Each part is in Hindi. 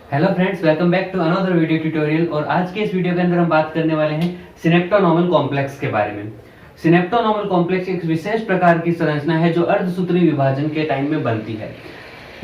Hello friends, welcome back to another video tutorial. और आज के इस वीडियो के अंदर हम बात करने वाले हैं सिनेप्टोनॉर्मल कॉम्प्लेक्स के बारे में। सिनेप्टोनॉर्मल कॉम्प्लेक्स एक विशेष प्रकार की संरचना है जो अर्धसूत्री विभाजन के टाइम में बनती है।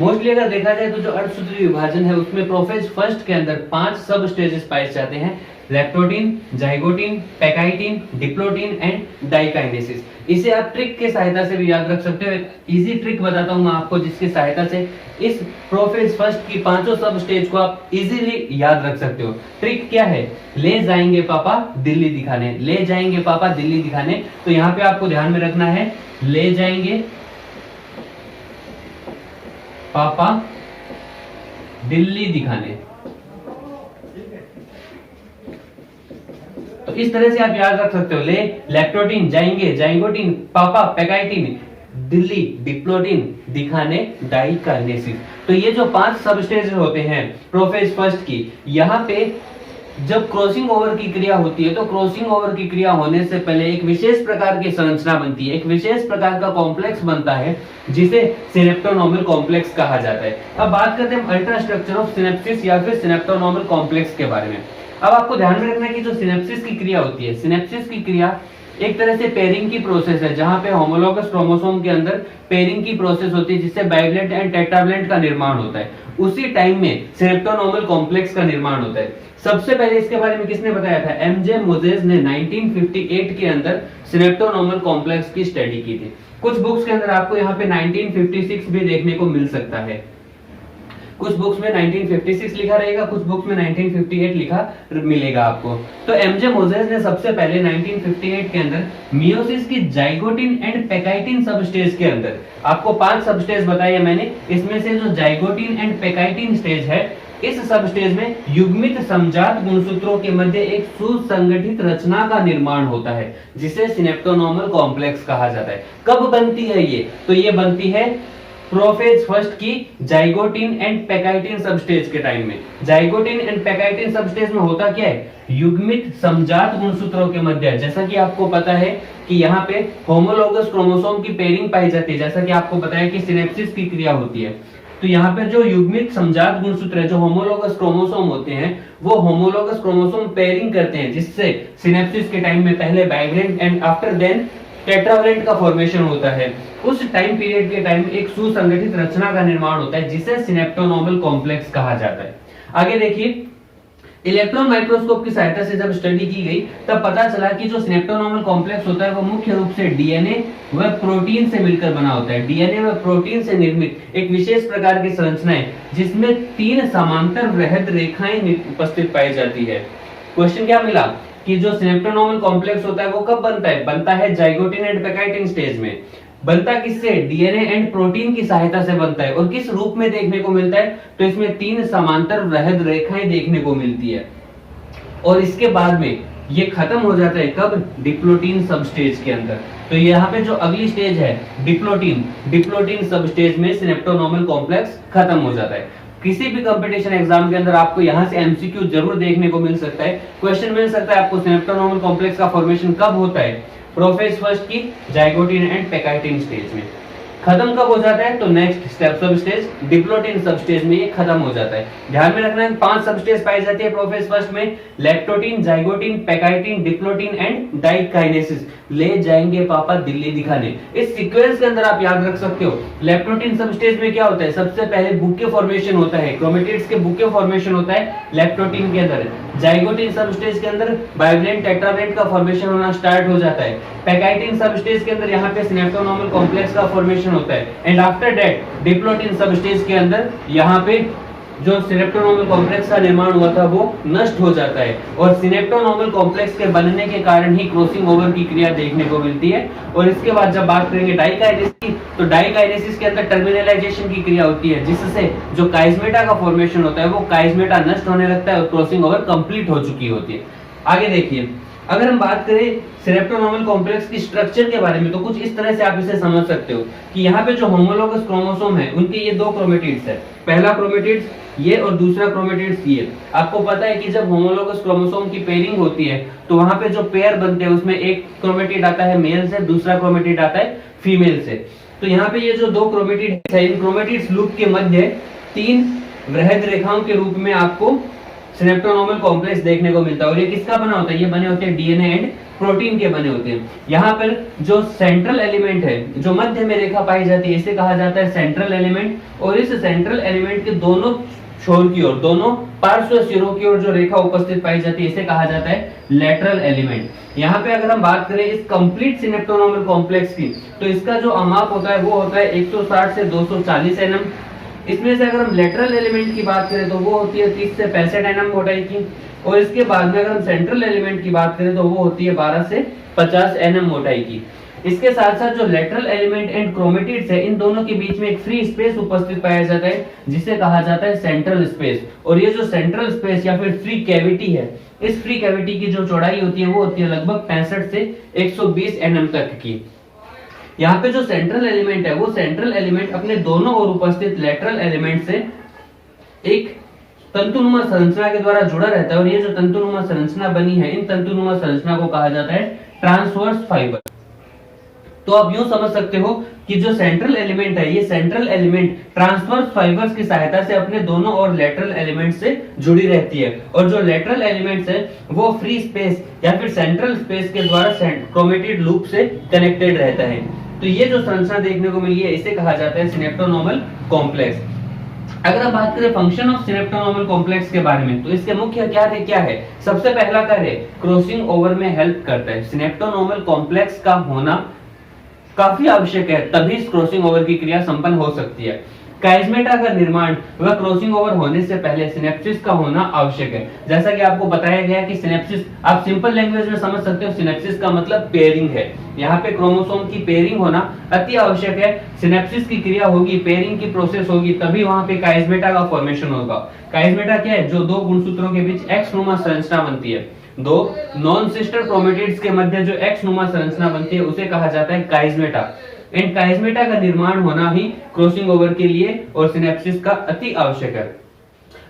मोस्टली अगर देखा जाए तो जो अर्धसूत्री विभाजन है उसमें प्रोफेज फर्स्ट के अंदर 5 सब स्टेजेस पाए जाते हैं: लैक्टोटीन, जाइगोटीन, पैकाइटिन, डिप्लोटीन एंड डाइकाइनेसिस। इसे आप ट्रिक के सहायता से भी याद रख सकते हो। एक इजी ट्रिक बताता हूं मैं आपको जिसकी सहायता से इस प्रोफेज फर्स्ट की 5 सब स्टेज को आप इजीली याद रख सकते हो। ट्रिक क्या है? ले जाएंगे पापा दिल्ली दिखाने, ले जाएंगे पापा दिल्ली दिखाने। तो यहाँ पे आपको ध्यान में रखना है, ले जाएंगे पापा दिल्ली दिखाने। तो इस तरह से आप याद रख सकते हो। ले लैक्टोटीन, जाएंगे, जाइगोटीन, पापा, पैकाइटिन, दिल्ली, डिप्लोटीन, दिखाने, डाइकाइनेसिस। तो ये जो 5 सब स्टेज होते हैं प्रोफेज फर्स्ट की, यहाँ पे जब क्रॉसिंग ओवर की क्रिया होती है तो क्रॉसिंग ओवर की क्रिया होने से पहले एक विशेष प्रकार की संरचना बनती है, एक विशेष प्रकार का कॉम्प्लेक्स बनता है जिसे सिनेप्टोनॉर्मल कॉम्प्लेक्स कहा जाता है। अब बात करते हैं अल्ट्रा स्ट्रक्चर ऑफ सिनेप्सिस या फिर सिनेप्टोनॉर्मल कॉम्प्लेक्स के बारे में। अब आपको ध्यान में रखना है कि जो सिनेप्सिस की क्रिया होती है, सिनेप्सिस की क्रिया एक तरह से पेयरिंग की प्रोसेस है, जहां पे होमोलोगस क्रोमोसोम के अंदर पेयरिंग की प्रोसेस होती है जिससे बाइवलेंट एंड टेट्रावलेंट का निर्माण होता है। उसी टाइम में सिनेप्टोनॉर्मल कॉम्प्लेक्स का निर्माण होता है। सबसे पहले इसके बारे में किसने बताया था? एमजे मोजेस ने 1958 के अंदर सिनेप्टोनॉर्मल कॉम्प्लेक्स की स्टडी की थी। कुछ बुक्स के अंदर आपको यहाँ पे 1956 भी देखने को मिल सकता है। कुछ बुक्स में 1956 लिखा रहेगा, कुछ बुक्स में 1958 लिखा मिलेगा आपको। तो एमजे मोजेस ने सबसे पहले 1958 के अंदर मियोसिस की जाइगोटीन एंड पैकाइटिन सब स्टेज के अंदर आपको 5 सब स्टेज बताए मैंने। इसमें से जो जाइगोटीन एंड पैकाइटिन स्टेज है, इस सब स्टेज में युग्मित समजात गुणसूत्रों के मध्य एक सुसंगठित रचना का निर्माण होता है जिसे सिनेप्टोनॉर्मल कॉम्प्लेक्स कहा जाता है। कब बनती है ये? तो ये बनती है प्रोफेज फर्स्ट की जाइगोटीन एंड पैकाइटिन सब स्टेज के टाइम में। जाइगोटीन एंड पैकाइटिन सब स्टेज में होता क्या है? युग्मित समजात गुणसूत्रों के मध्य, जैसा कि आपको पता है कि यहाँ पे होमोलोगस क्रोमोसोम की पेयरिंग पाई जाती है, जैसा कि आपको पता है कि सिनेप्सिस की क्रिया होती है। तो यहाँ पे जो युग्मित समजात गुणसूत्र है, जो होमोलोगस क्रोमोसोम होते हैं, वो होमोलोगस क्रोमोसोम पेयरिंग करते हैं जिससे सिनेप्सिस के टाइम में पहले बाइवलेंट एंड आफ्टर देन टेट्रावलेंट का फॉर्मेशन होता है। उस टाइम पीरियड के टाइम एक सुसंगठित रचना का निर्माण होता है जिसे सिनेप्टोनॉर्मल कॉम्प्लेक्स कहा जाता है। आगे देखिए, इलेक्ट्रॉन माइक्रोस्कोप की सहायता से जब स्टडी की गई तब पता चला कि जो सिनेप्टोनॉर्मल कॉम्प्लेक्स होता है वो मुख्य रूप से डीएनए व प्रोटीन से मिलकर बना होता है। डीएनए व प्रोटीन से निर्मित एक विशेष प्रकार की संरचना है जिसमें 3 समांतर वृहद रेखाएं उपस्थित पाई जाती है। क्वेश्चन क्या मिला कि जो सिनेप्टोनॉर्मल कॉम्प्लेक्स होता है वो कब बनता है? बनता है जाइगोटीन एंड पैकाइटिन स्टेज में। बनता किससे? डीएनए एंड प्रोटीन की सहायता से बनता है। और किस रूप में देखने को मिलता है? तो इसमें 3 समांतर वृहद रेखाएं देखने को मिलती है। और इसके बाद में ये खत्म हो जाता है कब? डिप्लोटीन सब स्टेज के अंदर। तो यहाँ पे जो अगली स्टेज है डिप्लोटीन, डिप्लोटीन सब स्टेज में सिनेप्टोनॉर्मल कॉम्प्लेक्स खत्म हो जाता है। किसी भी कंपटीशन एग्जाम के अंदर आपको यहाँ से एमसीक्यू जरूर देखने को मिल सकता है। क्वेश्चन मिल सकता है आपको, सिनेप्टोनॉर्मल कॉम्प्लेक्स का फॉर्मेशन कब होता है? प्रोफेज फर्स्ट की जाइगोटीन एंड पैकाइटिन स्टेज में। खत्म कब हो जाता है? तो नेक्स्ट स्टेप सब स्टेज डिप्लोटीन सब स्टेज में ये खत्म हो जाता है। ध्यान में रखना है 5 सब स्टेज पाई जाती है प्रोफेज फर्स्ट में: लैक्टोटीन, जाइगोटीन, पैकाइटिन, डिप्लोटीन एंड डाइकाइनेसिस। ले जाएंगे पापा दिल्ली दिखाने। इस सीक्वेंस के अंदर आप याद रख सकते हो। लैक्टोटीन सब स्टेज में क्या होता है? सबसे पहले बुके फॉर्मेशन होता है, क्रोमेटिड्स के बुके फॉर्मेशन होता है लैक्टोटीन के अंदर। जाइगोटीन सब स्टेज के अंदर बाइवलेंट टेट्रावलेंट का फॉर्मेशन होना स्टार्ट हो जाता है। पैकाइटिन सब स्टेज के अंदर यहाँ पे सिनेप्टोनॉर्मल कॉम्प्लेक्स का फॉर्मेशन होता है। एंड आफ्टर दैट डिप्लोटीन सब स्टेज के अंदर यहाँ पे जो सिनेप्टोनॉर्मल कॉम्प्लेक्स का निर्माण हुआ था वो नष्ट हो जाता है। और सिनेप्टोनॉर्मल कॉम्प्लेक्स के बनने के कारण ही क्रॉसिंग ओवर की क्रिया देखने को मिलती है। और इसके बाद जब बात करेंगे डाइकाइनेसिस की, तो डाइकाइनेसिस के अंदर टर्मिनलाइजेशन की क्रिया होती है जिससे जो काइस्मेटा का फॉर्मेशन होता है वो काइस्मेटा नष्ट होने लगता है और क्रॉसिंग ओवर कंप्लीट हो चुकी होती है। आगे देखिए, अगर हम बात करें सिनेप्टोनॉर्मल कॉम्प्लेक्स की स्ट्रक्चर के बारे में तो कुछ इस तरह से आप इसे समझ सकते हो कि यहाँ पे जो होमोलोगस क्रोमोसोम है उनके ये 2 क्रोमेटिड्स है। पहला क्रोमेटिड्स ये और दूसरा क्रोमेटिड्स ये। आपको पता है कि जब होमोलोगस क्रोमोसोम की पेयरिंग होती है तो वहां पे जो पेयर बनते हैं उसमें एक क्रोमेटिड आता है मेल से, दूसरा क्रोमेटिड आता है फीमेल से। तो यहाँ पे ये जो 2 क्रोमेटिड है, इन क्रोमेटिड्स लूप के मध्य 3 वृहद रेखाओं के रूप में आपको सिनेप्टोनोमल कॉम्प्लेक्स देखने को मिलता है। और ये किसका बना होता है? ये बने होते हैं डीएनए एंड प्रोटीन के बने होते हैं। यहाँ पर जो सेंट्रल एलिमेंट है, जो मध्य में रेखा पाई जाती है, इसे कहा जाता है सेंट्रल एलिमेंट। और इस सेंट्रल एलिमेंट के दोनों छोर की ओर, दोनों पार्श्व सिरों की ओर जो रेखा उपस्थित पाई जाती है, इसे कहा जाता है लेटरल एलिमेंट। यहाँ पे अगर हम बात करें इस कंप्लीट सिनेप्टोनोमल कॉम्प्लेक्स की, तो इसका जो अमाप होता है वो होता है 160 से 240 एनएम। इसमें से अगर हम लेटरल एलिमेंट की बात करें तो वो होती है 30 से 65 एनएम मोटाई की। और इसके बाद में अगर हम सेंट्रल एलिमेंट की बात करें तो वो होती है 12 से 50 एनएम मोटाई की। इसके साथ साथ जो लेटरल एलिमेंट एंड क्रोमेटिड्स है, इन दोनों के बीच में एक फ्री स्पेस उपस्थित पाया जाता है, जिसे कहा जाता है सेंट्रल स्पेस। और ये जो सेंट्रल स्पेस या फिर फ्री कैविटी है, इस फ्री कैविटी की जो चौड़ाई होती है वो होती है लगभग 65 से 120 एनएम तक की। यहाँ पे जो सेंट्रल एलिमेंट है, वो सेंट्रल एलिमेंट अपने दोनों ओर उपस्थित लेटरल एलिमेंट से एक तंतुनुमा संरचना के द्वारा जुड़ा रहता है। और ये जो तंतुनुमा संरचना बनी है, इन तंतुनुमा संरचना को कहा जाता है ट्रांसवर्स फाइबर। तो आप यूं समझ सकते हो कि जो सेंट्रल एलिमेंट है, ये सेंट्रल एलिमेंट ट्रांसवर्स फाइबर्स की सहायता से अपने दोनों और लेटरल एलिमेंट से जुड़ी रहती है। और जो लेटरल एलिमेंट्स है वो फ्री स्पेस या फिर सेंट्रल स्पेस के द्वारा क्रोमेटिड लूप से कनेक्टेड रहता है। तो ये जो संरचना देखने को मिली है, इसे कहा जाता है सिनेप्टोनोमल कॉम्प्लेक्स। अगर हम बात करें फंक्शन ऑफ सिनेप्टोनोमल कॉम्प्लेक्स के बारे में, तो इसके मुख्य क्या है? सबसे पहला कार्य क्रॉसिंग ओवर में हेल्प करता है। सिनेप्टोनोमल कॉम्प्लेक्स का होना काफी आवश्यक है, तभी क्रॉसिंग ओवर की क्रिया संपन्न हो सकती है। काइजमेटा का निर्माण व क्रॉसिंग ओवर होने से पहले सिनेप्सिस का होना आवश्यक है। जैसा कि आपको बताया गया कि सिनेप्सिस, आप सिंपल लैंग्वेज में समझ सकते हो, सिनेप्सिस का मतलब पेयरिंग है। यहाँ पे क्रोमोसोम की पेयरिंग होना अति आवश्यक है। सिनेप्सिस की क्रिया होगी, पेयरिंग की प्रोसेस होगी, तभी वहां पे काइजमेटा का फॉर्मेशन होगा। काइजमेटा क्या है? जो दो गुणसूत्रों के बीच एक्स नुमा संरचना बनती है, दो नॉन सिस्टर क्रोमेटिड्स के मध्य जो एक्स नुमा संरचना बनती है, उसे कहा जाता है काइजमेटा। एंड काइजमेटा का निर्माण होना ही क्रॉसिंग ओवर के लिए और सिनेप्सिस का अति आवश्यक है।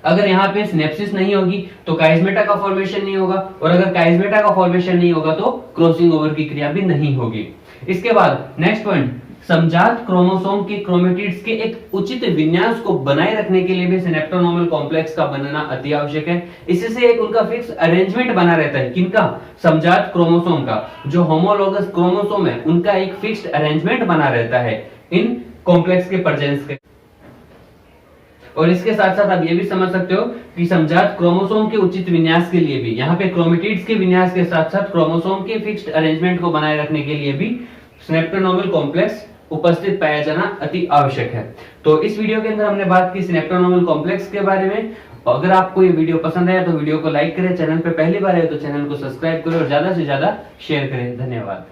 अगर यहाँ पे सिनेप्सिस नहीं होगी तो काइजमेटा का फॉर्मेशन नहीं होगा, और अगर काइजमेटा का फॉर्मेशन नहीं होगा तो क्रॉसिंग ओवर की क्रिया भी नहीं होगी। इसके बाद नेक्स्ट पॉइंट, समजात क्रोमोसोम के क्रोमेटिड्स के एक उचित विन्यास को बनाए रखने के लिए भी सिनेप्टोनोमल कॉम्प्लेक्स का बनना अति आवश्यक है। इससे एक उनका फिक्स अरेंजमेंट बना रहता है। किनका? समजात क्रोमोसोम का। जो होमोलोगस क्रोमोसोम है, उनका एक फिक्स्ड अरेंजमेंट बना रहता है इन कॉम्प्लेक्स के प्रेजेंस के। और इसके साथ साथ आप ये भी समझ सकते हो कि समजात क्रोमोसोम के उचित विन्यास के लिए भी, यहाँ पे क्रोमेटिड्स के विन्यास के साथ साथ क्रोमोसोम के फिक्स्ड अरेंजमेंट को बनाए रखने के लिए भी सिनेप्टोनोमल कॉम्प्लेक्स उपस्थित पाया जाना अति आवश्यक है। तो इस वीडियो के अंदर हमने बात की सिनेप्टोनोमल कॉम्प्लेक्स के बारे में। अगर आपको ये वीडियो पसंद आया तो वीडियो को लाइक करें, चैनल पे पहली बार है तो चैनल को सब्सक्राइब करें और ज्यादा से ज्यादा शेयर करें। धन्यवाद।